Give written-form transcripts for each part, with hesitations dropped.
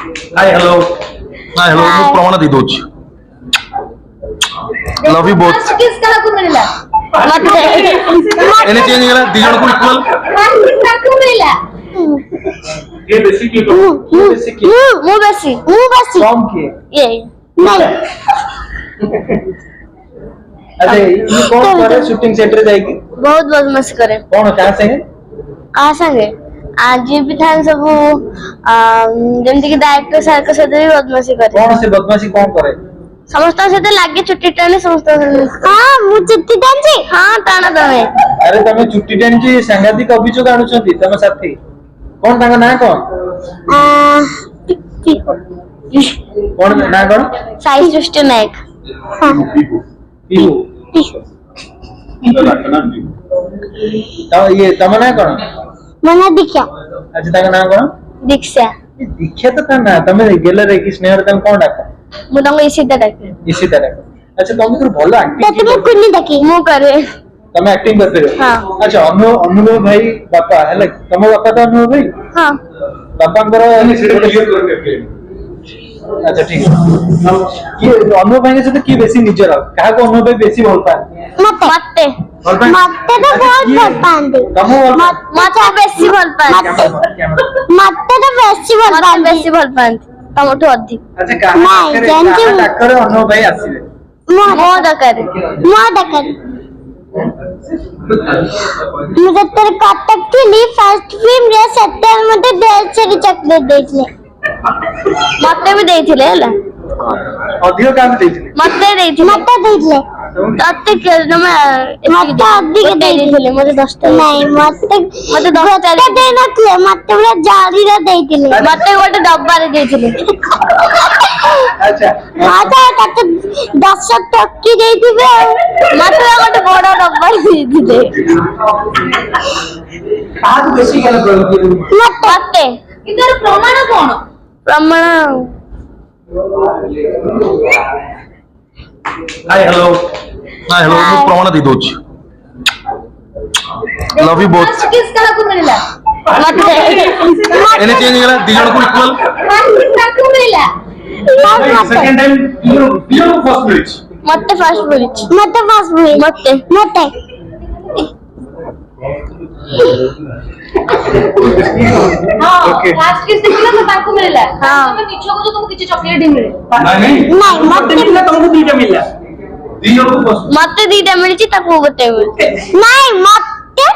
Hi hello hi hello मैं प्रमाण दे दोच love you both किस कहा को मिलला मते एने चेंज गेला दी जण को इक्वल किस को मिलला ये बेसिक की तो बेसिक की मु बेसी फ्रॉम के ये नहीं अच्छा ये कौन करे शूटिंग सेंटर जाएगी बहुत बदमाशी करे कौन कहां से है आ संगे आज भी थान सब जेमति कि डायरेक्टर सर के साथ भी बदमाशी करे कौन से बदमाशी कौन करे समस्त से लागे छुट्टी टाणी समस्त हां मु छुट्टी टाणी हां टाणा तमे अरे तमे छुट्टी टाणी सांगातिक अभियोग आनुछंती तमे साथी कौन तांगा ना कौन ना कौन साई सृष्टि नायक हां पीहू तो ये तमे ना कौन मना दीक्षा अच्छा तांगा ना कौन दीक्षा दीक्षा तो था ना तमे गेले रे कि स्नेह तम कौन डाका मु तंग इसी तरह अच्छा तमे तो भलो एक्टिंग तमे कुनी देखी मु करे तमे एक्टिंग करते हो हां अच्छा अनुभव भाई बापा है तमे बापा तो अनुभव भाई हां बापांकर अच्छा ठीक है कि अनुभव भाई से की बेसी निजर कहा को अनुभव भाई बेसी भल पाए मते मते तो बहुत भल पांदे मते बेसी भल पांदे मते तो बेसी भल पांदे तमठो अधिक अच्छा कहा डाक्टर अनुभव भाई आसीबे मो डकर मुझे तेरे कटक थी फर्स्ट फिल्म रे सत्तर मते डेढ़ से चॉकलेट देथिले मते भी देथिले हला अधिक काम देथिले मते देथिले तते के नमे मते अधिक देथिले मते 10 टा नहीं मते 10 टा दे नथले मते पूरा जारी रे देथिले मते गोटे डब्बा रे देथिले अच्छा तते 10 टक्की देथिबे मते गोटे बड़ डब्बा रे देथिले आज बेसी गेल मते इधर प्रमाण कोन प्रमाण हाय हेलो मैं प्रमाण दे दोच लव यू बोथ किस कहा को मिलला मते एने चेंज गेला दी जण को इक्वल किस को मिलला सेकंड टाइम पियो फर्स्ट मैच मते फर्स्ट बुलिच मते ओके लास्ट किस देखला तो ताको मिलला हां तमे निछो को तुमको किछि चॉकलेट ही मिले नहीं मते मिलला तुमको दीटा मिलला दी जण को फर्स्ट मते दीटा मिलची ताको गोटे मिलची नहीं मते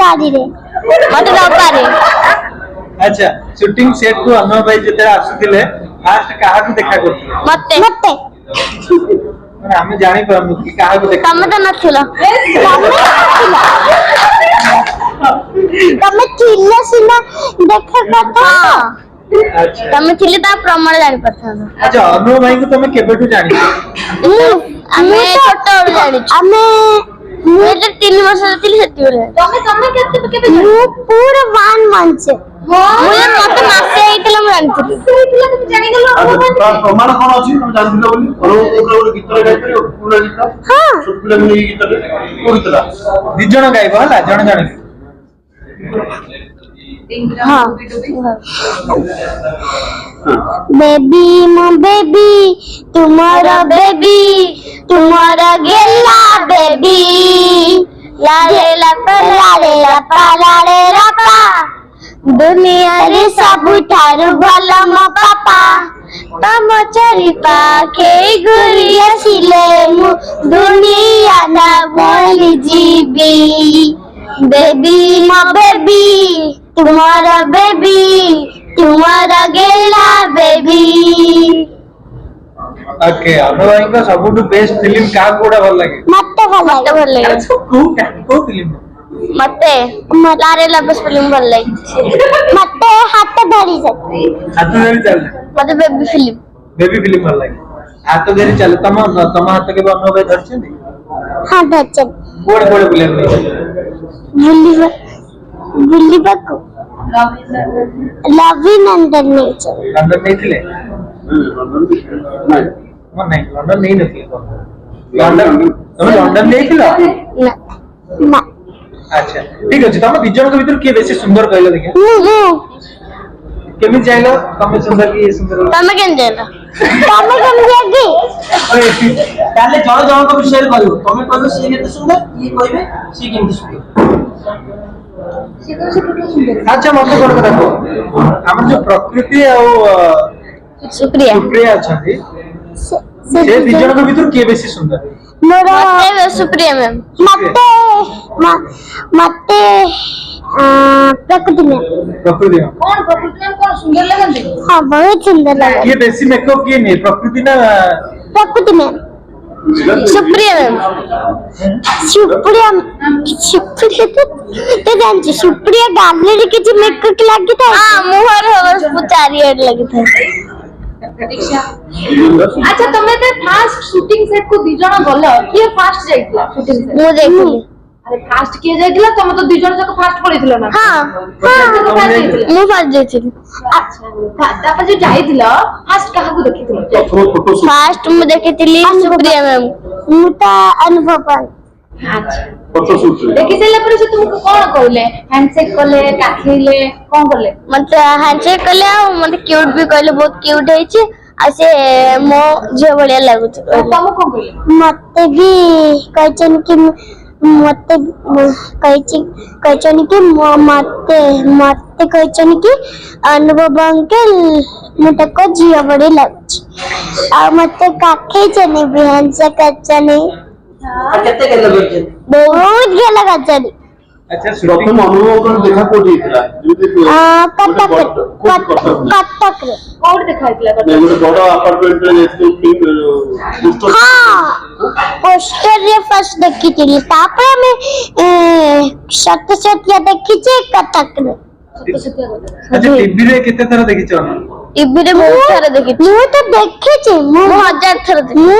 जारी रे मते डब्बा रे अच्छा शूटिंग सेट को अनुभव भाई जेते आसुतिले फास्ट काहा को देखा करथि मते हमें जानि परनु कि काहा को देखा तमे तो नथिला तमे थिले सिना देखा कथा अच्छा तमे थिले ता प्रमाण जानि पथा अच्छा अनुभव भाई को तमे केबेटु जानि हमें छोटो जानि हमें मुझे 3 वर्ष थिले सेति बोले तमे केते मु पूरा 1 मंथ से मुझे मते मासे आइतले मु जानि सेतिला तुम जानि गेलो प्रमाण कोन अछि हम जानि बोली और गीत रे गाइ परियो पूरा गीत हां छोट पिला मिली गीत रे को गीत रा दी जण गाइबो हला जण जण हां बेबी मो बेबी तुम्हारा गेला बेबी लाले लपा दुनिया रे सब ठारू भला मो पापा तम चरी पाखे गुरी आसिले मु दुनिया ना बोली जीबी बेबी मो बेबी तुम्हारा गेला बेबी ओके अनुभव भाई का सबटू बेस्ट फिल्म का कोडा भल लागे मते भल लागे अच्छा को फिल्म मते लारे लबस फिल्म भल लागे मते हाथ धरी चल मते बेबी फिल्म भल लागे हाथ धरी चल तम हाथ के अनुभव भाई धरछन हां धरछन कोड बुले बुलिबा को लवी नंदन नेचर लंदन नहीं थिले नहीं लंदन नहीं नथी लंदन नहीं थिला ना अच्छा ठीक अछि तम दिजन के भीतर के बेसी सुंदर कहले देखिए केमी जाइलो तमे सुंदर की सुंदर तमे केन देला तमे केन जागी ताले जण जण को विषय कहू तमे कहबो सी केते सुंदर ई कहबे सी केते सुंदर अच्छा मत कोन कथा को हमर जो प्रकृति और सुप्रिया सुप्रिया अछंती से दी जण को भीतर के बेसी सुंदर मोर मते सुप्रिया मैम मते मते प्रकृति में कौन प्रकृति में कौन सुंदर लगती? हाँ बहुत सुंदर लगा ये बेसी मेकअप किए नहीं प्रकृति ना प्रकृति में सुप्रिया मैम सुप्रिया सुप्रिया तो जानची सुप्रिया गाले रे किछि मेकअप लागी था हां मुहर हो चारियाड लगी था अच्छा तमे तो फास्ट शूटिंग सेट को दी जण गलो किए फास्ट जाइतला शूटिंग सेट मु देखली अरे फास्ट किए जाइतला तमे तो दी जण जक फास्ट पड़ितला ना हां मु फास्ट जाइतली अच्छा तापर जो जाइतला फास्ट काहा को देखितला फास्ट मु देखितली सुप्रिया मैम मु ता अनुभव पर अच्छा फोटो शूट देखि सेला पर से तुमको कोन कहले हैंडशेक करले काखिले कोन करले मतलब हैंडशेक करले मतलब क्यूट भी कहले बहुत क्यूट है छी आ से मो जे बढ़िया लागु छ तुम कोन कहले मते भी कहचन कि मते कहचन कि मते मते कहचन कि अनुभव अंकल मते को जिया बड़ी लागु आ मते काखे चने भी हैंडशेक करचने केते केते करछे बहुत गेला करचने अच्छा प्रथम अनुभव कोन देखा कोठी थिला कटक रे कोड देखाइतला मैं गोटे बड़ अपार्टमेंट रे जेते फिल्म हाँ पोस्टर रे फर्स्ट देखी थी तापर में सत्य सत्य देखी छे कटक रे अच्छा टीवी रे कितने तरह देखि छ टीवी रे बहुत सारा देखी मु तो देखी छे मु 1000 थर देखी मु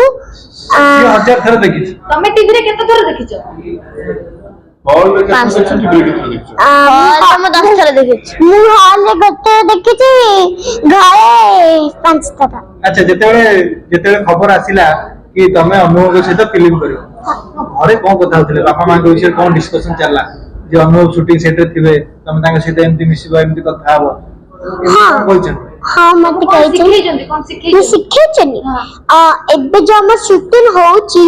1000 तरह देखि छ तमे टीवी रे केते थोर देखिছো हॉल में केते टीवी रे केते देखछ हॉल में 10 थर देखी छी मु हॉल रे गते देखी छी घरे 5 थर अच्छा जेतेबेले खबर आसिला कि तमे अनुभव के सहित फिल्म करियो घरे कोन कथा होतले बापा मां के विषय कोन डिस्कशन चलला जे अनुभव शूटिंग सेट रे थिबे तमे तांके सहित एमती मिसिबो एमती कथा हबो हां बोलछन हाँ मत कहि सिखै जंदी कोन सिखै मु सिखै छनी एबे जो हम शूटिंग होची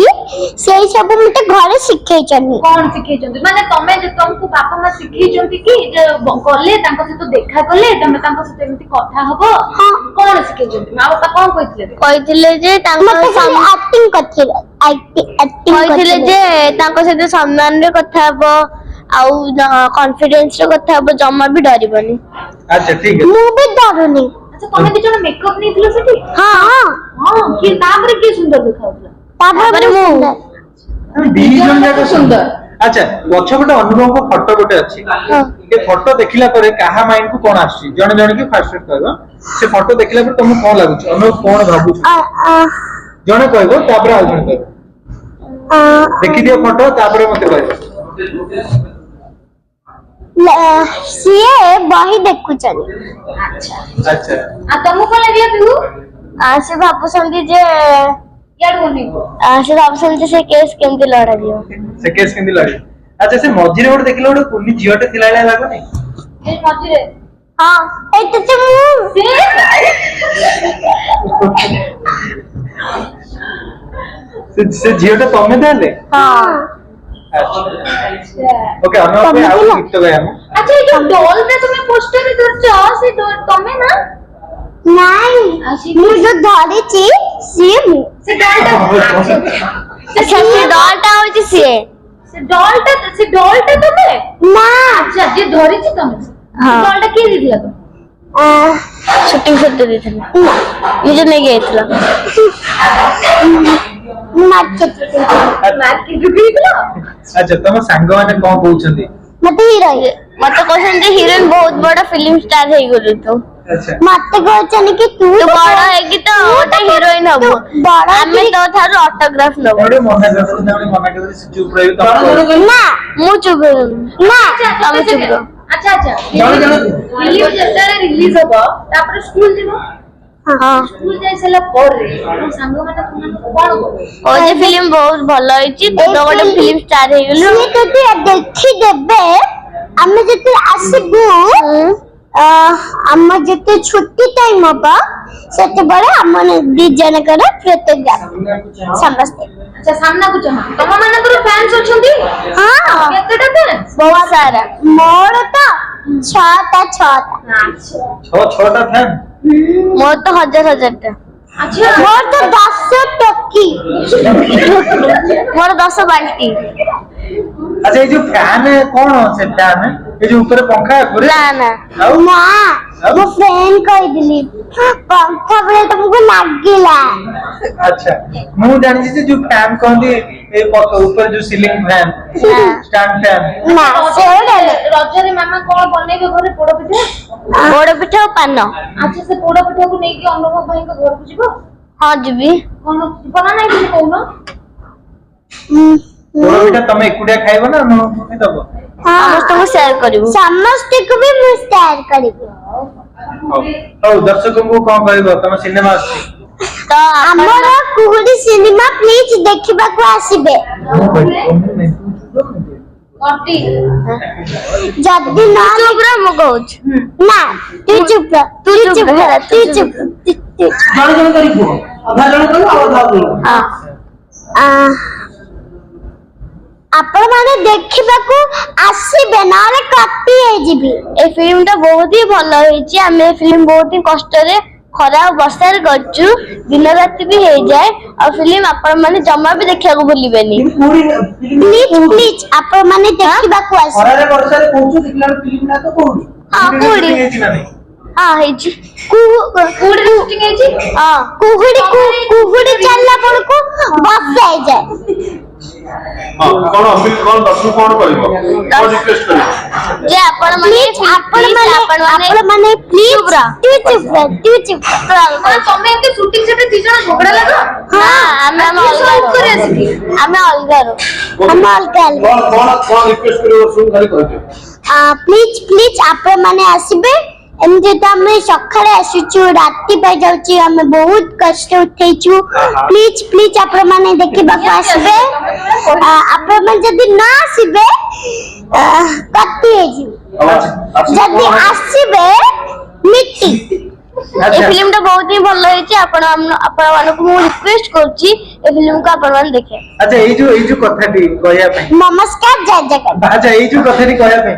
सेही सब मते घरे सिखै छनी कोन सिखै जंदी माने तमे जे तुमको बापा मां सिखै जंदी कि जे गले तांको से तो देखा गले तमे तांको से एमती कथा हबो कोन सिखै जंदी मां बापा कोन कहितले जे तांको एक्टिंग करथिले एक्टिंग कहितले जे तांको से सम्मान रे कथा हबो आउ कॉन्फिडेंस रे कथा हबो जम्मा भी डरिबनी अच्छा ठीक है मु भी डरुनी अच्छा तमे दी जण मेकअप नेथिलो सेठी हां हां कि तापर के सुंदर देखाउतला तापर मु दी जन जाक सुंदर अच्छा पछ गोटे अनुभव को फोटो गोटे अछि ए फोटो देखिला परे काहा माइंड को कोन आछि जण जण के फास्ट कहबो से फोटो देखिला पर तुम कोन लागु छ अनुभव कोन भाबु छ जण कहबो तापर आ जण कहबो देखि दियो फोटो तापर मते कहबो सीए बही देखु चली अच्छा अच्छा आ तुमको कोन लागला बिहू से बाबू संदी जे याड होनी से बाबू संदी से केस केमती लड़ा दियो से केस केंदी लड़ी अच्छा से मझिरे गोटे देखिला गोटे कुनी जियोटे थिला लागो नै ए मझिरे हां ए तो चमु से जियोटे तमे देले हां अच्छा ओके हम पे आउ गीत गए हम अच्छा ये जो डॉल में तुम्हें पोस्टर में धरছো से तमे ना नहीं मु जो धरे छी सीए मु से डॉलटा से डॉलटा होची सीए से डॉलटा तमे ना अच्छा जे धरी छी तमे हां डॉलटा के दिला तो शूटिंग सेट दे देथिला मुझे नहीं गएथिला मार्केट बिगला अच्छा तुम सांग माने कोन कहउछंती मते हीरोइन मते कहछन जे हीरोइन बहुत बड़ा फिल्म स्टार हे गेलु तो अच्छा मते कहछन कि तू बड़ा है कि तो ओटे हीरोइन हबो बड़ा हमें तो थारो ऑटोग्राफ नबो बड़े मना कर चुप रहियो तुम ना मु चुप ना तुम चुप रहो अच्छा रिलीज जैसे रिलीज होबो तापर स्कूल दिनो हां स्कूल जाइसला पर हम सांग माने तुम कोन ओ जे फिल्म बहुत भलो होइची तो गोटे फिल्म स्टार हे गेलु ये तो देखि देबे हमें जति आसीबु ଆମ ଯେତେ ଛୁଟି ଟାଇମ ହବ ସେତେବେଳେ ଆମ ଦି ଜଣଙ୍କର ଫଟୋଗ୍ରାଫ ସମସ୍ତେ। ଆଚ୍ଛା ସାମ୍ନାକୁ ଚାହ। ତମ ମାନଙ୍କର ଫ୍ୟାନ୍ସ ଅଛନ୍ତି? ହଁ କେତେଟା ଫ୍ୟାନ୍ସ? ବହୁତ ସାରା। ମୋର ତ 6ଟା। ଛଅଟା ଫ୍ୟାନ୍। ମୋର ତ ହଜାର। ଆଚ୍ଛା ମୋର ତ 10 ଟକି। ମୋର 10 ବାଲ୍ଟି। ଆଚ୍ଛା ଏଇ ଯୋଉ ଫ୍ୟାନ୍ କଣ ସେ ଫ୍ୟାନ୍ ଏ ଯୋଉ ଉପରେ ପଙ୍ଖା ଉପରେ ନା ଆଉ ନା ମୋ ଫ୍ରେଣ୍ଡ କହିଥିଲି ପଙ୍ଖା ବେଳେ ତମକୁ ଲାଗିଲା। ଆଚ୍ଛା ମୁଁ ଜାଣିଛି ଯେ ଯୋଉ ଫ୍ୟାନ୍ କହନ୍ତି ଏ ଉପରେ ଯୋଉ ସିଲିଂ ଫ୍ୟାନ୍ ଷ୍ଟାଣ୍ଡ ଫ୍ୟାନ୍। ନା ସେଗୁଡା ରଜରେ ମାମା କଣ ବନେଇବେ ଘରେ? ପୋଡପିଠା। ପୋଡପିଠା ଆଉ ପାନ। ଆଚ୍ଛା ସେ ପୋଡପିଠାକୁ ନେଇକି ଅନୁଭବ ଭାଇଙ୍କ ଘରକୁ ଯିବ? ହଁ ଯିବି। କଣ ଯିବ ନା ନାଇଁ କିଛି କହୁନ? ପୋଡପିଠା ତମେ ଏକୁଟିଆ ଖାଇବ ନା ଅନୁଭବକୁ ବି ଦବ? ସମସ୍ତଙ୍କୁ ସେୟାର କରିବୁ। ସମସ୍ତଙ୍କୁ ବି ମୁଁ ସେୟାର କରିବି। ହଉ ଦର୍ଶକଙ୍କୁ କଣ କହିବ? ତମ ସିନେମା ଆସୁଛି। ତ ଆମର କୁହୁଡି ସିନେମା ପ୍ଲିଜ ଦେଖିବାକୁ ଆସିବେ। କଟି ଯଦି ନା ମୁଁ କହୁଛି ନା ତୁ ଚୁପ ଜଣ ଜଣ କରି କୁହ। ଅଧା ଜଣ କହିବ ଆଉ ଅଧା କହିବ। ଆପଣ ମାନେ ଦେଖିବାକୁ ଆସିବେ ନହେଲେ କପି ହେଇଯିବି। ଏ ଫିଲ୍ମ ଟା ବହୁତ ହି ଭଲ ହେଇଛି। ଆମେ ଏ ଫିଲ୍ମ ବହୁତ ହି କଷ୍ଟରେ ଖରା ଆଉ ବର୍ଷାରେ କରିଛୁ। ଦିନ ରାତି ବି ହେଇଯାଏ। ଆଉ ଫିଲ୍ମ ଆପଣ ମାନେ ଜମା ବି ଦେଖିବାକୁ ଭୁଲିବେନି। ପ୍ଲିଜ ଆପଣ ମାନେ ଦେଖିବାକୁ ଆସିବେ। ଖରାରେ ବର୍ଷାରେ କହୁଛୁ ଦେଖିଲା ଫିଲ୍ମ ନା ତ କୋଉଠି? କୁହୁଡି ହେଇଛି ନା ନାଇଁ? ହେଇଛି। କୁହୁଡି ଚାଲିଲା ବେଳକୁ ବର୍ଷା ହେଇଯାଏ। କଣ ଦର୍ଶକ କଣ କହିବ? କଣ ରିକ୍ୱେଷ୍ଟ କରିବ? ଯେ ଆପଣ ମାନେ ପ୍ଲିଜ ତମେ ଏମିତି ସୁଟିଂ ସେଟା ଦି ଜଣ ଝଗଡା ଲାଗ? ଆମେ ଅଲଗାରୁ କଣ ରିକ୍ୱେଷ୍ଟ କରିବ ଦର୍ଶକ ଖାଲି କହିଦିଅ। ପ୍ଲିଜ ଆପଣ ମାନେ ଆସିବେ। ଏମିତି ତ ଆମେ ସକାଳେ ଆସିଛୁ ରାତି ପାଇ ଯାଉଛି। ଆମେ ବହୁତ କଷ୍ଟ ଉଠେଇଛୁ। ପ୍ଲିଜ ଆପଣ ମାନେ ଦେଖିବାକୁ ଆସିବେ। ଆପଣ ମାନେ ଯଦି ନ ଆସିବେ କଟି ହେଇଯିବ। ଯଦି ଆସିବେ ମିଟି। ଏ ଫିଲ୍ମ ଟା ବହୁତ ହି ଭଲ ହେଇଛି। ଆପଣ ମାନଙ୍କୁ ମୁଁ ରିକ୍ୱେଷ୍ଟ କରୁଛି ଏ ଫିଲ୍ମକୁ ଆପଣ ମାନେ ଦେଖିବେ। ଆଚ୍ଛା ଏଇ ଯୋଉ କଥାଟି କହିବା ପାଇଁ ନମସ୍କାର ଜୟ ଜଗନ୍ନାଥ। ଆଚ୍ଛା ଏଇ ଯୋଉ କଥାଟି କହିବା ପାଇଁ